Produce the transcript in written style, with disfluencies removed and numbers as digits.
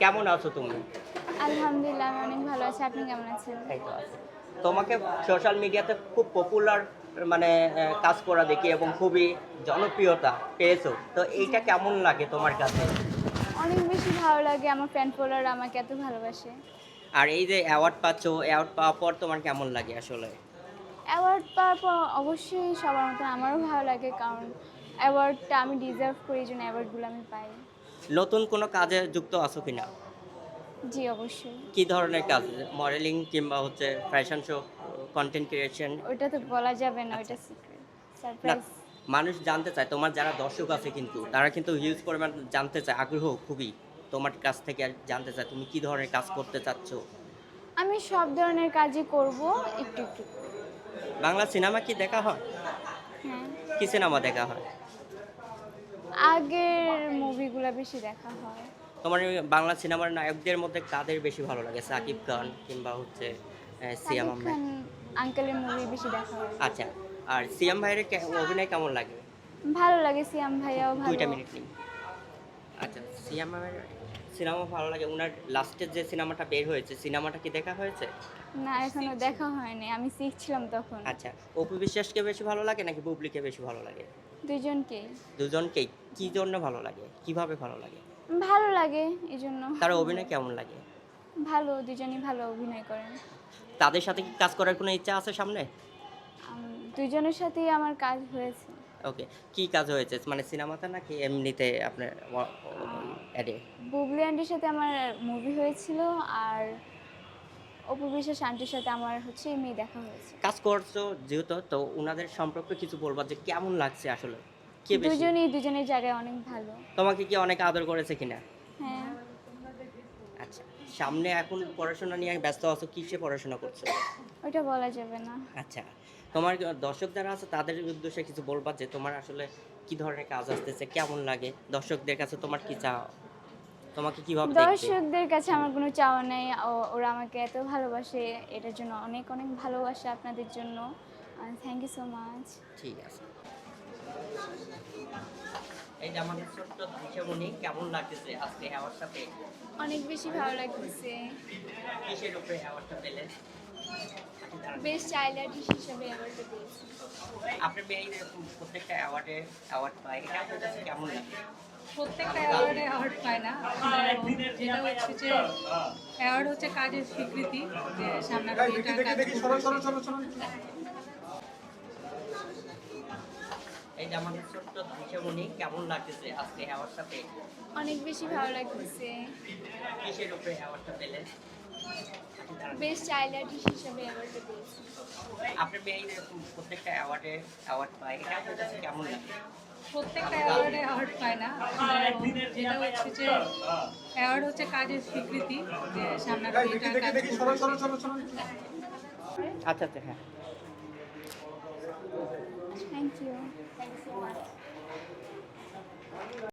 কেমন আছো তুমি? আলহামদুলিল্লাহ আমি অনেক ভালো আছি। আপনি কেমন আছেন? এই তো আছি। তোমাকে সোশ্যাল মিডিয়াতে খুব পপুলার মানে কাজ করা দেখি এবং খুবই জনপ্রিয়তা পেয়েছো। তো জি। এইটা কেমন লাগে তোমার কাছে? অনেক বেশি ভালো লাগে আমার ফ্যান ফলোয়াররা আমাকে এত ভালোবাসে। আর এই যে অ্যাওয়ার্ড পাচ্ছো, অ্যাওয়ার্ড পাওয়ার পর তোমার কেমন লাগে আসলে? অ্যাওয়ার্ড পাওয়ার পর অবশ্যই সবার মতন আমারও ভালো লাগে কারণ অ্যাওয়ার্ডটা আমি ডিজার্ভ করি এইজন্য অ্যাওয়ার্ডগুলো আমি পাই। নতুন কোনো কাজে যুক্ত আছো কিনা? জি অবশ্যই। কি ধরনের কাজ? মডেলিং কিংবা হচ্ছে ফ্যাশন শো, কনটেন্ট ক্রিয়েশন? ওইটা তো বলা যাবে না, আচ্ছা। ওইটা সিক্রেট। না, সারপ্রাইজ। মানুষ জানতে চায় তোমার যারা দর্শক আছে কিন্তু তারা কিন্তু হিউজ পরিমাণ জানতে চায়, আগ্রহ খুবই। তোমার কাছ থেকে আর জানতে চায় তুমি কি ধরনের কাজ করতে চাচ্ছ? আমি সব ধরনের কাজই করব একটু, একটু করে। বাংলা সিনেমা কি দেখা হয়? হ্যাঁ। কি সিনেমা দেখা হয়? আগের মুভিগুলা বেশি দেখা হয়। তোমার এই বাংলা সিনেমার নায়কদের মধ্যে কাদের বেশি ভালো লাগে? সাকিব খান কিংবা হচ্ছে সিয়াম সাকিব আহমেদ? খান আঙ্কেলের মুভি বেশি দেখা হয়। আচ্ছা। আর সিয়াম ভাইয়ের অভিনয় কেমন লাগে? ভালো লাগে, সিয়াম ভাইয়াও ২ টা ভালো। মিনিট নিন। আচ্ছা, সিয়াম ভাইয়ের সিনেমা ভালো লাগে। উনার লাস্টের যে সিনেমাটা বের হয়েছে, সিনেমাটা কি দেখা হয়েছে? না এখনো দেখা হয়নি। আমি শিখছিলাম তখন। আচ্ছা, অপু বিশ্বাসকে বেশি ভালো লাগে নাকি বুবলিকে বেশি ভালো লাগে? দুজনকেই। দুজনকেই। কি জন্য ভালো লাগে? কিভাবে ভালো লাগে? ভালো লাগে এজন্য। তার অভিনয় কেমন লাগে? ভালো, দুজনই ভালো অভিনয় করেন। তাদের সাথে কি কাজ করার কোনো ইচ্ছা আছে সামনে? দুজনের সাথেই আমার কাজ হয়েছে। ওকে। কি কাজ হয়েছে? মানে সিনেমাতে নাকি এমনিতে আপনার আ অ্যাডে? বুবলি আন্টির সাথে আমার মুভি হয়েছিল আর অপু বিশ্বাস আন্টির সাথে আমার হচ্ছে এমনি দেখা হয়েছে। কাজ করছো যেহেতু তো উনাদের সম্পর্কে কিছু বলবা যে কেমন লাগছে আসলে? কে বেশি? দুজনই দুজনের জায়গায় অনেক ভালো। তোমাকে কি অনেক আদর করেছে কিনা? হ্যাঁ, আচ্ছা। সামনে এখন পড়াশোনা নিয়ে ব্যস্ত আছো। কিসে পড়াশোনা করছো? ওইটা বলা যাবে না। আচ্ছা। তোমার দর্শক যারা আছে তাদের উদ্দেশ্যে কিছু বলবা যে তোমার আসলে কি ধরনের কাজ আসতেছে, কেমন লাগে? দর্শকদের কাছে তোমার কি চাওয়া? তোমাকে কিভাবে দেখবে? দর্শকদের কাছে আমার কোনো চাওয়া নেই। ওরা আমাকে এত ভালোবাসে। এটার জন্য অনেক, অনেক ভালোবাসা আপনাদের জন্য। Thank you so much. ঠিক আছে। এই যে আমাদের ছোট্ট দিশামণি কেমন লাগতেছে আজকে অ্যাওয়ার্ডটা পেয়ে? অনেক বেশি ভালো লাগতেছে। কিসের উপরে অ্যাওয়ার্ডটা পেলেন? বেস্ট চাইল্ড আর্টিস্ট হিসেবে অ্যাওয়ার্ডটা পেয়েছি। আপনার মেয়ে এরকম প্রত্যেকটা অ্যাওয়ার্ড পায়। এটা আপনার কাছে কেমন লাগে? প্রত্যেকটা অ্যাওয়ার্ডে অ্যাওয়ার্ড পায় না। যেটা হচ্ছে যে অ্যাওয়ার্ড হচ্ছে কাজের স্বীকৃতি, যে সামনে আপনি এটা কাজ করছেন। এই যে আমাদের ছোট্ট দিশামণি কেমন লাগতেছে আজকে অ্যাওয়ার্ডটা পেয়ে? অনেক বেশি ভালো লাগতেছে। কিসের উপরে অ্যাওয়ার্ডটা পেলেন? বেস্ট চাইল্ড আর্টিস্ট হিসেবে অ্যাওয়ার্ডটা পেয়েছি। আপনার মেয়ে এরকম প্রত্যেকটা অ্যাওয়ার্ড পায়। এটা আপনার কাছে কেমন লাগে? প্রত্যেকটা অ্যাওয়ার্ডে অ্যাওয়ার্ড পায় না। যেটা হচ্ছে যে অ্যাওয়ার্ড হচ্ছে কাজের স্বীকৃতি, যে সামনে আপনি এটা কাজ করছেন। আচ্ছা, আচ্ছা, হ্যাঁ। Thank you so much.